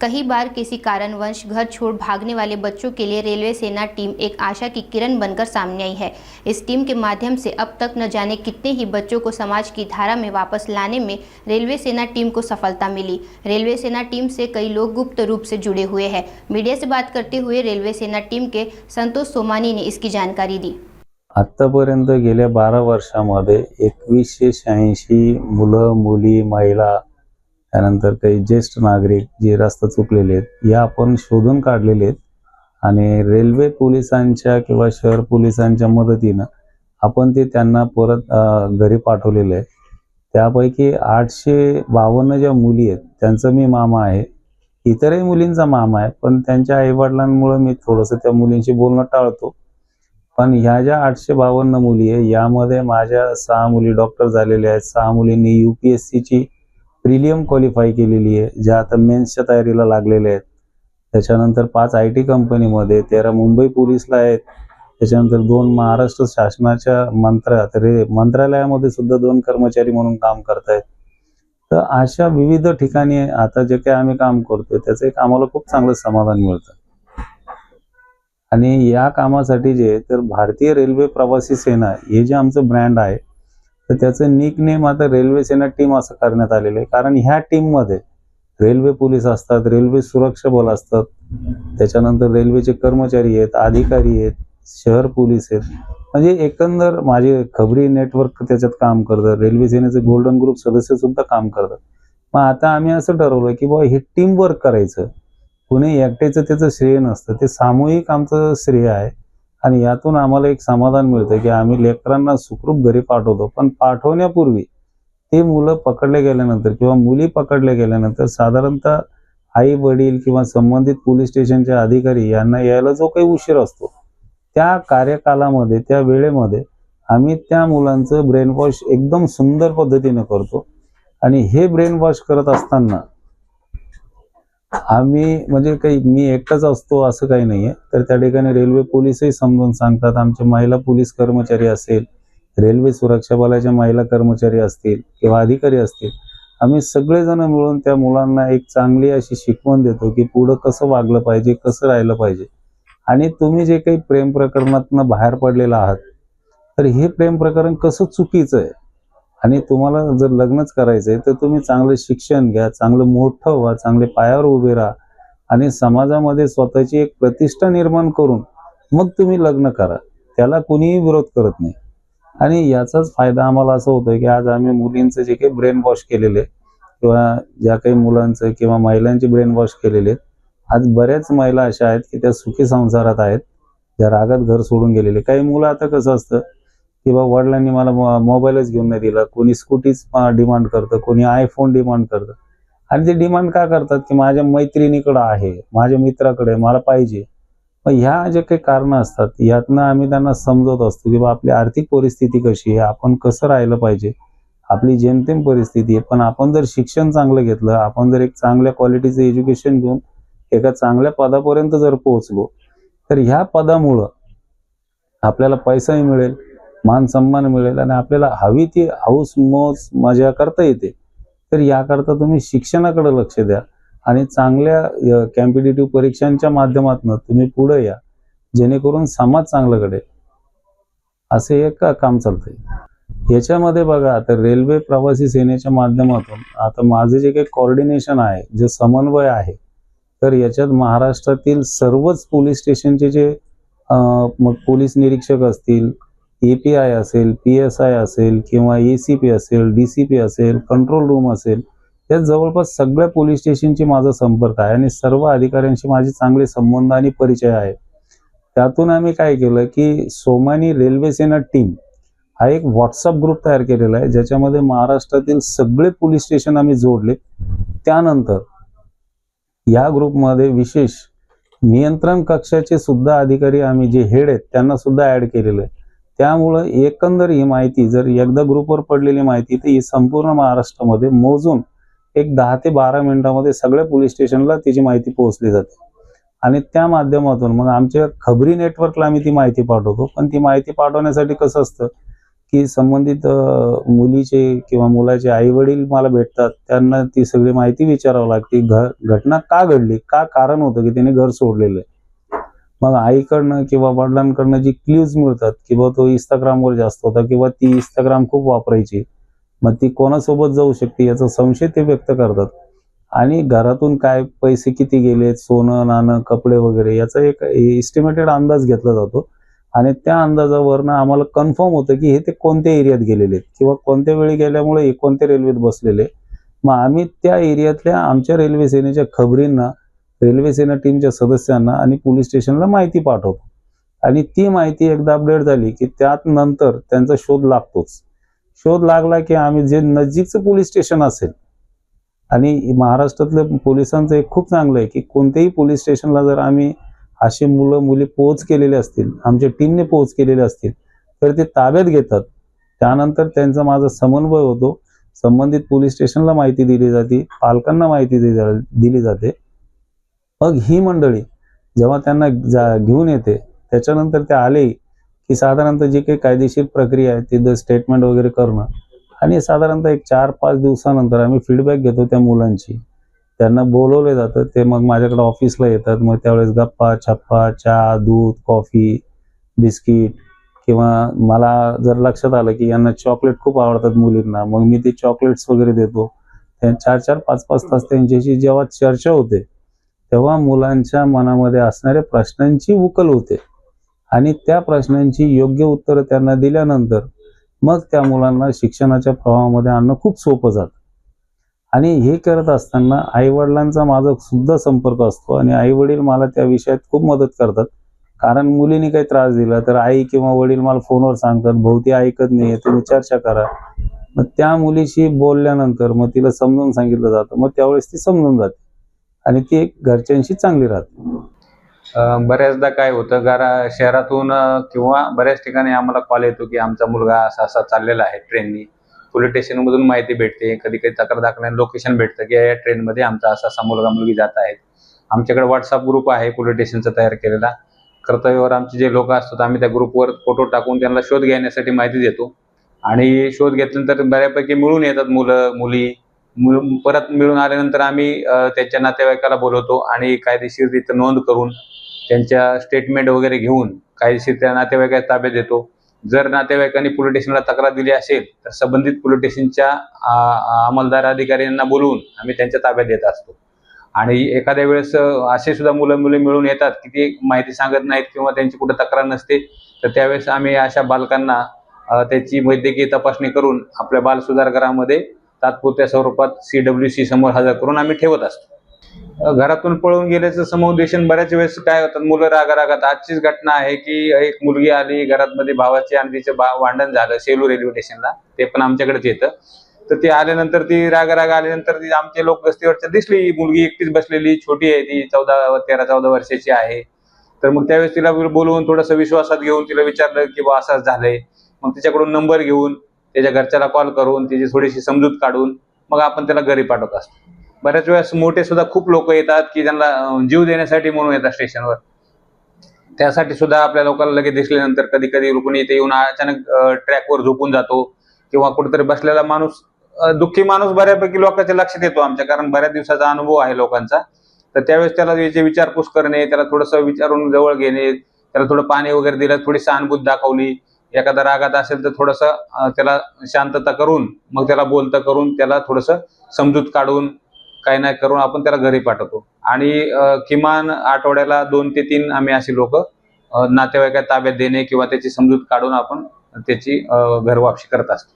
कई बार किसी कारणवश घर छोड़ भागने वाले बच्चों के लिए रेलवे सेना टीम एक आशा की किरण बनकर सामने आई है। इस टीम के माध्यम से अब तक न जाने कितने ही बच्चों को समाज की धारा में वापस लाने में रेलवे सेना टीम को सफलता मिली। रेलवे सेना टीम से कई लोग गुप्त रूप से जुड़े हुए हैं। मीडिया से बात करते हुए रेलवे सेना टीम के संतोष सोमानी ने इसकी जानकारी दी। आतापर्यंत गेल्या 12 वर्षांमध्ये 2186 मुलं, मुली, महिला, त्यानंतर काही ज्येष्ठ नागरिक जे रस्ता चुकलेले आहेत या आपण शोधून काढलेले आहेत आणि रेल्वे पोलिसांच्या किंवा शहर पोलिसांच्या मदतीने आपण ते त्यांना परत घरी पाठवलेले आहे। त्यापैकी 852 ज्या मुली आहेत त्यांचा मी मामा आहे, इतरही मुलींचा मामा आहे, पण त्यांच्या आईवडिलांमुळे मी थोडंसं त्या मुलींशी बोलणं टाळतो। पण ह्या ज्या 852 मुली आहे यामध्ये माझ्या 6 मुली डॉक्टर झालेल्या आहेत, 6 मुलींनी UPSC ची प्रीलियम क्वालिफाय केलेली आहे, ज्या आता मेन्सच्या तयारीला लागलेल्या आहेत। त्याच्यानंतर 5 IT कंपनीमध्ये, 13 मुंबई पोलिसला आहेत, त्याच्यानंतर 2 महाराष्ट्र शासनाच्या मंत्रालयामध्ये सुद्धा 2 कर्मचारी म्हणून काम करतायत। तर अशा विविध ठिकाणी आता जे काही आम्ही काम करतोय त्याचं एक आम्हाला खूप चांगलं समाधान मिळतं। आणि या कामासाठी जे तर भारतीय रेल्वे प्रवासी सेना हे जे आमचं ब्रँड आहे तर त्याचं निक नेम आता रेल्वे सेना टीम असं करण्यात आलेलं आहे। कारण ह्या टीम मध्ये रेल्वे पोलीस असतात, रेल्वे सुरक्षा बल असतात, त्याच्यानंतर रेल्वेचे कर्मचारी आहेत, अधिकारी आहेत, शहर पोलीस आहेत, म्हणजे एकंदर माझे खबरी नेटवर्क त्याच्यात काम करतं। रेल्वे सेनेचे गोल्डन ग्रुप सदस्य सुद्धा काम करतात। मग आता आम्ही असं ठरवलं की बाबा हे टीम वर्क करायचं, कुणी एकट्याचं त्याचं श्रेय नसतं, ते सामूहिक आमचं श्रेय आहे। आणि यातून आम्हाला एक समाधान मिळतं की आम्ही लेकरांना सुखरूप घरी पाठवतो, पण पाठवण्यापूर्वी ते मुलं पकडले गेल्यानंतर किंवा मुली पकडल्या गेल्यानंतर साधारणतः आई वडील किंवा संबंधित पोलीस स्टेशनचे अधिकारी यांना यायला जो काही उशीर असतो त्या कार्यकालामध्ये, त्या वेळेमध्ये आम्ही त्या मुलांचं ब्रेन वॉश एकदम सुंदर पद्धतीने करतो। आणि हे ब्रेन वॉश करत असताना आम्ही म्हणजे काही मी एकटाच असतो असं काही नाहीये, तर त्या ठिकाणी रेल्वे पोलीसही समजून सांगतात, आमचे महिला पोलीस कर्मचारी असेल, रेल्वे सुरक्षा बलाच्या महिला कर्मचारी असतील किंवा अधिकारी असतील, आम्ही सगळेजण मिळून त्या मुलांना एक चांगली अशी शिकवण देतो की पुढे कसं वागलं पाहिजे, कसं राहिलं पाहिजे। आणि तुम्ही जे काही प्रेम प्रकरणातून बाहेर पडलेला आहात तर हे प्रेम प्रकरण कसं चुकीचं आहे आणि तुम्हाला जर लग्नच करायचंय तर तुम्ही चांगलं शिक्षण घ्या, चांगलं मोठं व्हा, चांगले पायावर उभे राहा आणि समाजामध्ये स्वतःची एक प्रतिष्ठा निर्माण करून मग तुम्ही लग्न करा, त्याला कोणीही विरोध करत नाही। आणि याचाच फायदा आम्हाला असं होतोय की आज आम्ही मुलींचं जे काही ब्रेन वॉश केलेले किंवा ज्या काही मुलांचं किंवा महिलांचे ब्रेन वॉश केलेले, आज बऱ्याच महिला अशा आहेत की त्या सुखी संसारात आहेत, ज्या रागात घर सोडून गेलेले। काही मुलं आता कसं असतं किंवा वडिलांनी मला मोबाईलच घेऊन नाही दिला, कोणी स्कूटीच डिमांड करतं, कोणी आयफोन डिमांड करतं। आणि ते डिमांड का करतात की माझ्या मैत्रिणीकडे आहे, माझ्या मित्राकडे, मला पाहिजे। मग ह्या जे काही कारणं असतात यातनं आम्ही त्यांना समजवत असतो की आपली आर्थिक परिस्थिती कशी आहे, आपण कसं राहिलं पाहिजे, आपली जेमतेम परिस्थिती आहे, पण आपण जर शिक्षण चांगलं घेतलं, आपण जर एक चांगल्या क्वालिटीचं एज्युकेशन घेऊन एका चांगल्या पदापर्यंत जर पोहोचलो तर ह्या पदामुळं आपल्याला पैसाही मिळेल, मान सन्मान मिळेल आणि आपल्याला हवी ती हौस मौज मजा करता येते। तर याकरता तुम्ही शिक्षणाकडे लक्ष द्या आणि चांगल्या कॉम्पिटिटिव्ह परीक्षांच्या माध्यमातून तुम्ही पुढे या, जेणेकरून समाज चांगला घडेल, असे एक काम चालतंय। याच्यामध्ये बघा आता रेल्वे प्रवासी सेनेच्या माध्यमातून आता माझे जे काही कोऑर्डिनेशन आहे, जे समन्वय आहे, तर याच्यात महाराष्ट्रातील सर्वच पोलीस स्टेशनचे जे मग पोलीस निरीक्षक असतील, API असेल, PSI असेल किंवा ACP असेल, DCP असेल, कंट्रोल रूम असेल, या जवळपास सगळ्या पोलीस स्टेशनशी माझा संपर्क आहे आणि सर्व अधिकाऱ्यांशी माझे चांगले संबंध आणि परिचय आहे। त्यातून आम्ही काय केलं की सोमानी रेल्वे सेना टीम हा एक WhatsApp ग्रुप तयार केलेला आहे, ज्याच्यामध्ये महाराष्ट्रातील सगळे पोलीस स्टेशन आम्ही जोडले। त्यानंतर या ग्रुपमध्ये विशेष नियंत्रण कक्षाचे सुद्धा अधिकारी आम्ही जे हेड आहेत त्यांना सुद्धा ऍड केलेलं आहे। त्यामुळे एकंदर ही माहिती जर एकदा ग्रुपवर पडलेली माहिती तर ही संपूर्ण महाराष्ट्रामध्ये मोजून एक 10 ते 12 मिनिटांमध्ये सगळ्या पोलीस स्टेशनला त्याची माहिती पोहोचली जाते। आणि त्या माध्यमातून मग आमच्या खबरी नेटवर्कला आम्ही ती माहिती पाठवतो। पण ती माहिती पाठवण्यासाठी कसं असतं की संबंधित मुलीचे किंवा मुलाचे आई वडील मला भेटतात, त्यांना ती सगळी माहिती विचारावी लागते. घटना का घडली, का कारण होतं की त्याने घर सोडलेलं आहे. मग आईकडनं किंवा वडिलांकडनं जी क्ल्यूज मिळतात की बाबा तो इंस्टाग्रामवर जास्त होता किंवा ती इंस्टाग्राम खूप वापरायची, मग ती कोणासोबत जाऊ शकते याचा संशय ते व्यक्त करतात. आणि घरातून काय पैसे किती गेलेत, सोनं नाणं कपडे वगैरे याचा एक एस्टिमेटेड अंदाज घेतला जातो. आणि त्या अंदाजावरनं आम्हाला कन्फर्म होतं की हे ते कोणत्या एरियात गेलेले आहेत किंवा कोणत्या वेळी गेल्यामुळे हे कोणत्या रेल्वेत बसलेले. मग आम्ही त्या एरियातल्या आमच्या रेल्वे सेनेच्या खबरींना, रेल्वे सेना टीमच्या सदस्यांना आणि पोलीस स्टेशनला माहिती पाठवतो. आणि ती माहिती एकदा अपडेट झाली की त्यात नंतर त्यांचा शोध लागतोच. शोध लागला की आम्ही जे नजीकचं पोलीस स्टेशन असेल, आणि महाराष्ट्रातल्या पोलिसांचं एक खूप चांगलं आहे की कोणत्याही पोलीस स्टेशनला जर आम्ही असे मुलं मुली पोच केलेले असतील, आमच्या टीमने पोच केलेले असतील, तर ते ताब्यात घेतात. त्यानंतर त्यांचा माझा समन्वय होतो. संबंधित पोलीस स्टेशनला माहिती दिली जाते, पालकांना माहिती दिली जाते. मग ही मंडळी जेव्हा त्यांना घेऊन येते, त्याच्यानंतर ते आले की साधारणतः जी काही कायदेशीर प्रक्रिया आहे तिथं स्टेटमेंट वगैरे करणं, आणि साधारणतः एक 4-5 दिवसानंतर आम्ही फीडबॅक घेतो त्या मुलांची. त्यांना बोलवले जातं, ते मग माझ्याकडे ऑफिसला येतात. मग त्यावेळेस गप्पा छप्पा, चहा, दूध, कॉफी, बिस्किट, किंवा मला जर लक्षात आलं की यांना चॉकलेट खूप आवडतात मुलींना, मग मी ते चॉकलेट्स वगैरे देतो. 4-4, 5-5 तास त्यांच्याशी जेव्हा चर्चा होते, तेव्हा मुलांच्या मनामध्ये असणाऱ्या प्रश्नांची उकल होते. आणि त्या प्रश्नांची योग्य उत्तरं त्यांना दिल्यानंतर मग त्या मुलांना शिक्षणाच्या प्रवाहामध्ये आणणं खूप सोपं जातं. आणि हे करत असताना आईवडिलांचा माझा सुद्धा संपर्क असतो, आणि आईवडील मला त्या विषयात खूप मदत करतात. कारण मुलीने काही त्रास दिला तर आई किंवा वडील मला फोनवर सांगतात, भाऊ ती ऐकत नाही, तुम्ही चर्चा करा. मग त्या मुलीशी बोलल्यानंतर मग तिला समजून सांगितलं जातं, मग त्यावेळेस ती समजून जाते आणि ती एक घरच्यांशी चांगली राहते. बऱ्याचदा काय होतं, शहरातून किंवा बऱ्याच ठिकाणी आम्हाला कॉल येतो की आमचा मुलगा असा असा चाललेला आहे ट्रेननी. पोलीस स्टेशनमधून माहिती भेटते, कधी कधी तक्रार दाखल्याने लोकेशन भेटतं की या ट्रेनमध्ये आमचा असा असा मुलगा मुलगी जात आहेत. आमच्याकडे व्हॉट्सअप ग्रुप आहे पोलीस स्टेशनचा तयार केलेला. कर्तव्यावर आमचे जे लोक असतात, आम्ही त्या ग्रुपवर फोटो टाकून त्यांना शोध घेण्यासाठी माहिती देतो. आणि शोध घेतल्यानंतर बऱ्यापैकी मिळून येतात मुलं मुली. परत मिळून आल्यानंतर आम्ही त्यांच्या नातेवाईकाला बोलवतो आणि कायदेशीररित्या नोंद करून त्यांच्या स्टेटमेंट वगैरे घेऊन कायदेशीर त्या नातेवाईकाच्या ताब्यात देतो. जर नातेवाईकांनी पोलीस स्टेशनला तक्रार दिली असेल तर संबंधित पोलीस स्टेशनच्या अंमलदार अधिकाऱ्यांना बोलवून आम्ही त्यांच्या ताब्यात देत असतो. आणि एखाद्या वेळेस असे सुद्धा मुलं मुली मिळून येतात की ते माहिती सांगत नाहीत किंवा त्यांची कुठं तक्रार नसते, तर त्यावेळेस आम्ही अशा बालकांना त्याची वैद्यकीय तपासणी करून आपल्या बाल सुधारगृहामध्ये तात्पुरत्या स्वरूपात CWC समोर हजर करून आम्ही ठेवत असतो. घरातून पळून गेल्याचं समुपदेशन बऱ्याच वेळेस काय होतात, मुलं रागारागात. आजचीच घटना आहे की एक मुलगी आली घरामध्ये भावाची आणि तिचं भांडण झालं सेलू रेल्वे स्टेशनला, ते पण आमच्याकडेच येतं. तर ती आल्यानंतर ती राग आल्यानंतर ती आमचे लोक गस्तीवरच्या दिसली, मुलगी एकटीच बसलेली, छोटी आहे ती, 13-14 वर्षाची आहे. तर मग त्यावेळेस तिला बोलवून थोडंसं विश्वासात घेऊन तिला विचारलं की बा असंच झालंय. मग तिच्याकडून नंबर घेऊन त्याच्या घरच्याला कॉल करून तिची थोडीशी समजूत काढून मग आपण त्याला घरी पाठवत असतो. बऱ्याच वेळेस मोठे सुद्धा खूप लोक येतात की त्यांना जीव देण्यासाठी म्हणून येतात स्टेशनवर. त्यासाठी सुद्धा आपल्या लोकांना लगेच दिसल्यानंतर कधी कधी रुकून इथे येऊन अचानक ट्रॅकवर झोपून जातो किंवा कुठेतरी बसलेला माणूस, दुःखी माणूस बऱ्यापैकी लोकांच्या लक्षात येतो आमच्या, कारण बऱ्याच दिवसाचा अनुभव आहे लोकांचा. तर त्यावेळेस त्याला याची विचारपूस करणे, त्याला थोडंसं विचारून जवळ घेणे, त्याला थोडं पाणी वगैरे दिलं, थोडी सहानुभूती दाखवली. एखादा रागात असेल तर थोडंसं त्याला शांतता करून मग त्याला बोलतं करून त्याला थोडंसं समजूत काढून काही नाही करून आपण त्याला घरी पाठवतो. आणि किमान आठवड्याला 2 ते 3 आम्ही अशी लोक नातेवाईकात ताब्यात देणे किंवा त्याची समजूत काढून आपण त्याची घर वापसी करत असतो.